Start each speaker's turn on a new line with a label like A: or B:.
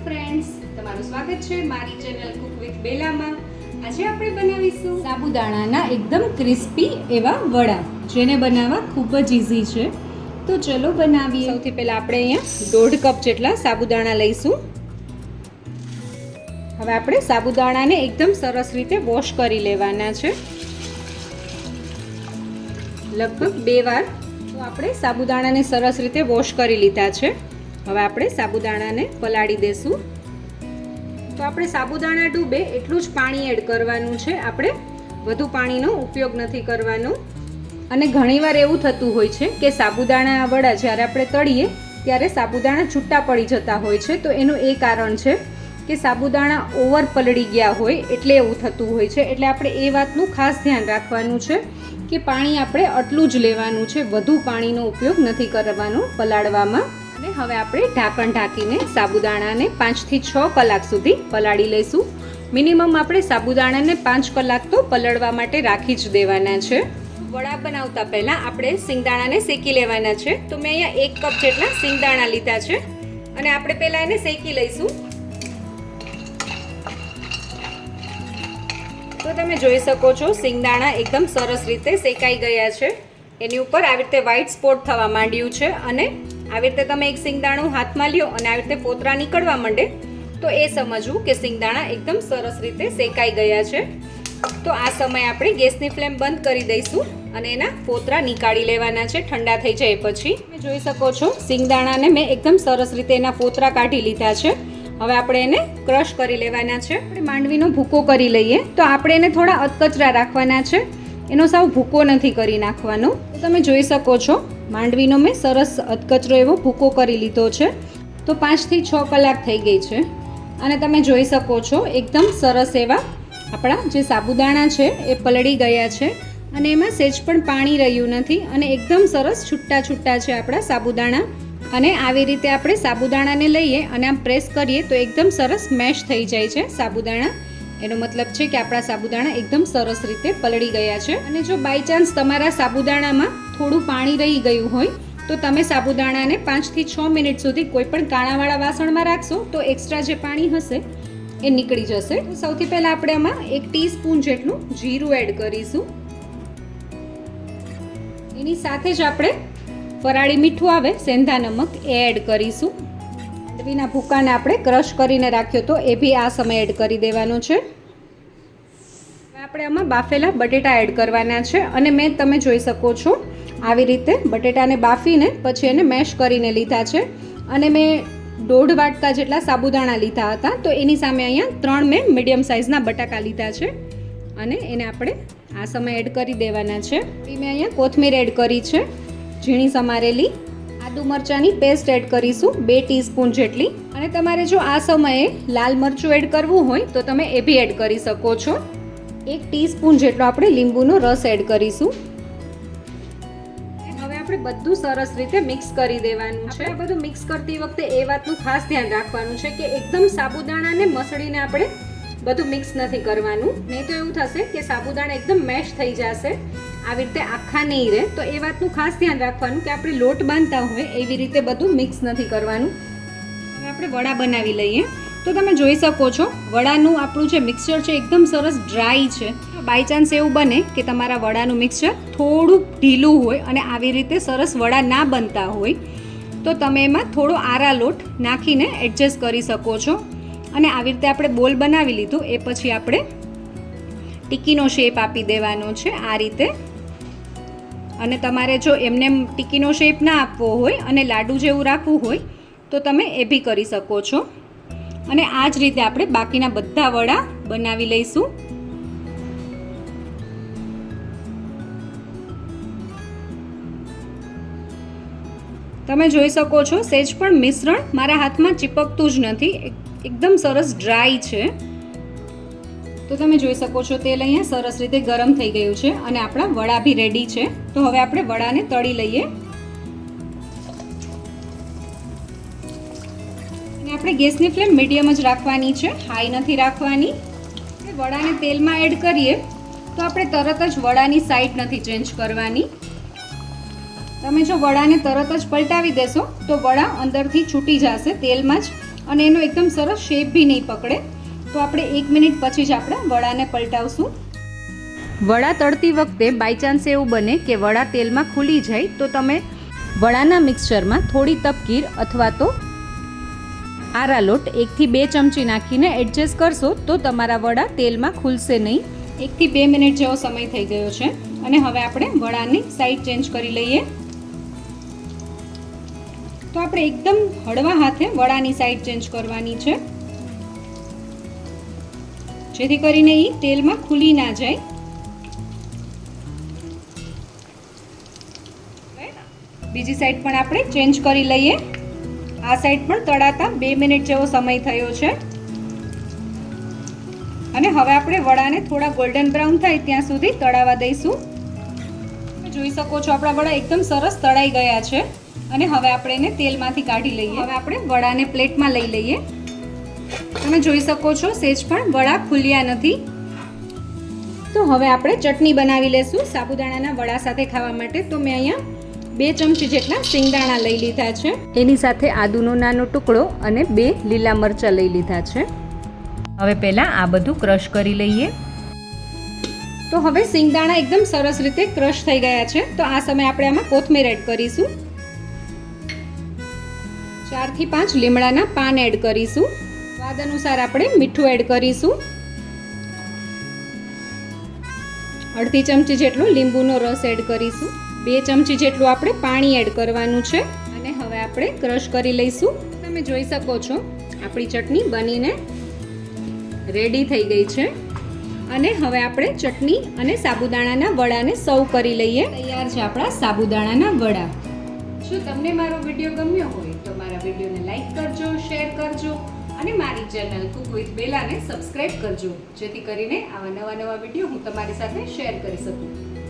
A: Friends, તમારું સ્વાગત છે મારી ચેનલ કુક વિથ બેલામાં. આજે આપણે બનાવીશું સાબુદાણાના એકદમ ક્રિસ્પી એવા વડા, જેને બનાવવા ખૂબ જ ઇઝી છે. તો ચલો બનાવીએ. સૌથી પહેલાં આપણે અહીંયા 1.5 કપ જેટલા સાબુદાણા લઈશું. હવે આપણે સાબુદાણાને એકદમ સરસ રીતે વોશ કરી લેવાના છે, લગભગ 2 વાર. તો આપણે સાબુદાણાને સરસ રીતે વોશ કરી લીધા છે. હવે આપણે સાબુદાણાને પલાળી દેશું. તો આપણે સાબુદાણા ડૂબે એટલું જ પાણી એડ કરવાનું છે, આપણે વધુ પાણીનો ઉપયોગ નથી કરવાનો. અને ઘણીવાર એવું થતું હોય છે કે સાબુદાણા વડા જ્યારે આપણે તળીએ ત્યારે સાબુદાણા છૂટા પડી જતા હોય છે. તો એનું એ કારણ છે કે સાબુદાણા ઓવર પલળી ગયા હોય એટલે એવું થતું હોય છે. એટલે આપણે એ વાતનું ખાસ ધ્યાન રાખવાનું છે કે પાણી આપણે આટલું જ લેવાનું છે, વધુ પાણીનો ઉપયોગ નથી કરવાનો પલાળવામાં. અને હવે આપણે ઢાંકણ ઢાંકીને સાબુદાણાને 5 થી 6 કલાક સુધી પલાળી લઈશું. મિનિમમ આપણે સાબુદાણાને 5 કલાક તો પલળવા માટે રાખી જ દેવાના છે. વડા બનાવતા પહેલાં આપણે સિંગદાણાને શેકી લેવાના છે. તો મેં અહીંયા 1 કપ જેટલા સિંગદાણા લીધા છે અને આપણે પહેલાં એને શેકી લઈશું. તો તમે જોઈ શકો છો સિંગદાણા એકદમ સરસ રીતે શેકાઈ ગયા છે. એની ઉપર આવી રીતે વ્હાઈટ સ્પોટ થવા માંડ્યું છે અને આવી રીતે તમે એક સિંગદાણું હાથમાં લ્યો અને આવી રીતે ફોતરા નીકળવા માંડે તો એ સમજવું કે સિંગદાણા એકદમ સરસ રીતે શેકાઈ ગયા છે. તો આ સમયે આપણે ગેસની ફ્લેમ બંધ કરી દઈશું અને એના ફોતરા નીકાળી લેવાના છે ઠંડા થઈ જાય પછી. તમે જોઈ શકો છો સિંગદાણાને મેં એકદમ સરસ રીતે એના ફોતરા કાઢી લીધા છે. હવે આપણે એને ક્રશ કરી લેવાના છે. આપણે માંડવીનો ભૂકો કરી લઈએ. તો આપણે એને થોડા અધકચરા રાખવાના છે, એનો સાવ ભૂકો નથી કરી નાખવાનો. તો તમે જોઈ શકો છો માંડવીનો મેં સરસ અધકચરો એવો ભૂકો કરી લીધો છે. તો 5 થી 6 કલાક થઈ ગઈ છે અને તમે જોઈ શકો છો એકદમ સરસ એવા આપણા જે સાબુદાણા છે એ પલળી ગયા છે અને એમાં સહેજ પણ પાણી રહ્યું નથી અને એકદમ સરસ છૂટા છૂટા છે આપણા સાબુદાણા. અને આવી રીતે આપણે સાબુદાણાને લઈએ અને આમ પ્રેસ કરીએ તો એકદમ સરસ મેશ થઈ જાય છે સાબુદાણા. એનો મતલબ છે કે આપણા સાબુદાણા એકદમ સરસ રીતે પલળી ગયા છે. અને જો બાય ચાન્સ તમારા સાબુદાણામાં થોડું પાણી રહી ગયું હોય તો તમે સાબુદાણાને 5 થી 6 મિનિટ સુધી કોઈ પણ કાણાવાળા વાસણમાં રાખશો તો એક્સ્ટ્રા જે પાણી હશે એ નીકળી જશે. તો સૌથી પહેલાં આપણે આમાં 1 ટીસ્પૂન જેટલું જીરું એડ કરીશું. એની સાથે જ આપણે ફરાળી મીઠું આવે સેંધા નમક એ એડ કરીશું. માંડવીના ભૂકાને આપણે ક્રશ કરીને રાખ્યો તો એ બી આ સમયે એડ કરી દેવાનો છે. આપણે આમાં બાફેલા બટેટા એડ કરવાના છે અને મેં તમે જોઈ શકો છો આવી રીતે બટેટાને બાફીને પછી એને મેશ કરીને લીધા છે. અને મેં 1.5 વાટકા જેટલા સાબુદાણા લીધા હતા તો એની સામે અહીંયા 3 મેં મીડિયમ સાઇઝના બટાકા લીધા છે અને એને આપણે આ સમયે એડ કરી દેવાના છે. મેં અહીંયા કોથમીર એડ કરી છે, ઝીણી સમારેલી. આદુ મરચાંની પેસ્ટ એડ કરીશું 2 ટીસ્પૂન જેટલી. અને તમારે જો આ સમયે લાલ મરચું એડ કરવું હોય તો તમે એ બી એડ કરી શકો છો. 1 ટીસ્પૂન જેટલો આપણે લીંબુનો રસ એડ કરીશું. હવે આપણે બધું સરસ રીતે મિક્સ કરી દેવાનું છે. બધું મિક્સ કરતી વખતે એ વાતનું ખાસ ધ્યાન રાખવાનું છે કે એકદમ સાબુદાણાને મસળીને આપણે બધું મિક્સ નથી કરવાનું, નહીં તો એવું થશે કે સાબુદાણા એકદમ મેશ થઈ જશે, આવી રીતે આખા નહીં રહે. તો એ વાતનું ખાસ ધ્યાન રાખવાનું કે આપણે લોટ બાંધતા હોય એવી રીતે બધું મિક્સ નથી કરવાનું. હવે આપણે વડા બનાવી લઈએ. તો તમે જોઈ શકો છો વડાનું આપણું જે મિક્સચર છે એકદમ સરસ ડ્રાય છે. બાય ચાન્સ એવું બને કે તમારા વડાનું મિક્સચર થોડું ઢીલું હોય અને આવી રીતે સરસ વડા ના બનતા હોય તો તમે એમાં થોડો આરા લોટ નાખીને એડજસ્ટ કરી શકો છો. અને આવી રીતે આપણે બોલ બનાવી લીધું એ પછી આપણે ટિક્કીનો શેપ આપી દેવાનો છે આ રીતે. અને તમારે જો એમને ટિક્કીનો શેપ ના આપવો હોય અને લાડુ જેવું રાખવું હોય તો તમે એ બી કરી શકો છો. અને આ જ રીતે આપણે બાકીના બધા વડા બનાવી લઈશું. તમે જોઈ શકો છો સહેજ પણ મિશ્રણ મારા હાથમાં ચીપકતું જ નથી, એકદમ સરસ ડ્રાય છે. તો તમે જોઈ શકો છો તેલ અહીંયા સરસ રીતે ગરમ થઈ ગયું છે અને આપણા વડા બી રેડી છે. તો હવે આપણે વડાને તળી લઈએ. અને આપણે ગેસની ફ્લેમ મીડિયમ જ રાખવાની છે, હાઈ નથી રાખવાની. વડાને તેલમાં એડ કરીએ તો આપણે તરત જ વડાની સાઈડ નથી ચેન્જ કરવાની. તમે જો વડાને તરત જ પલટાવી દેશો તો વડા અંદરથી છૂટી જશે તેલમાં જ અને એનો એકદમ સરસ શેપ બી નહીં પકડે. તો આપણે 1 મિનિટ પછી જ આપણે વડાને પલટાવશું. વડા તળતી વખતે બાય ચાન્સ એવું બને કે વડા તેલમાં ખુલી જાય તો તમે વડાના મિક્સચરમાં થોડી તપકીર અથવા તો આરા લોટ 1 થી 2 ચમચી નાખીને એડજસ્ટ કરશો તો તમારા વડા તેલમાં ખુલશે નહીં. 1 થી 2 મિનિટ જેવો સમય થઈ ગયો છે અને હવે આપણે વડાની સાઈડ ચેન્જ કરી લઈએ. તો આપણે એકદમ હળવા હાથે વડાની સાઈડ ચેન્જ કરવાની છે, જેથી કરીને એ તેલમાં ખુલી ના જાય. બીજી સાઈડ પણ આપણે ચેન્જ કરી લઈએ. આ સાઈડ પણ તળાતા 2 મિનિટ જેવો સમય થયો છે અને હવે આપણે વડાને થોડા ગોલ્ડન બ્રાઉન થાય ત્યાં સુધી તળાવા દઈશું. તમે જોઈ શકો છો આપણા વડા એકદમ સરસ તળાઈ ગયા છે અને હવે આપણે એને તેલમાંથી કાઢી લઈએ. હવે આપણે વડાને પ્લેટમાં લઈ લઈએ. તમે જોઈ શકો છો સેજ પણ વડા ખુલ્યા નથી. તો હવે આપણે ચટણી બનાવી લેશું સાબુદાણાના વડા સાથે ખાવા માટે. તો મેં અહીંયા 2 ચમચી જેટલા સિંગદાણા લઈ લીધા છે. એની સાથે આદુનો નાનો ટુકડો અને 2 લીલા મરચાં લઈ લીધા છે. હવે પહેલાં આ બધું ક્રશ કરી લઈએ. તો હવે સિંગદાણા એકદમ સરસ રીતે ક્રશ થઈ ગયા છે. તો આ સમયે આપણે આમાં કોથમીર એડ કરીશું. 4 થી 5 લીમડાના પાન એડ કરીશું. સ્વાદ અનુસાર આપણે મીઠું એડ કરીશું. અડધી ચમચી જેટલો લીંબુનો રસ એડ કરીશું. 2 ચમચી જેટલું આપણે પાણી એડ કરવાનું છે અને હવે આપણે ક્રશ કરી લઈશું. તમે જોઈ શકો છો આપણી ચટણી બનીને રેડી થઈ ગઈ છે અને હવે આપણે ચટણી અને સાબુદાણાના વડાને સર્વ કરી લઈએ. તૈયાર છે આપણા સાબુદાણાના વડા. જો તમને મારો વિડીયો ગમ્યો હોય તો મારા વિડીયોને લાઈક કરજો, શેર કરજો અને મારી ચેનલ કુક વિથ બેલાને સબસ્ક્રાઇબ કરજો, જેથી કરીને આવા નવા વિડીયો હું તમારી સાથે શેર કરી શકું.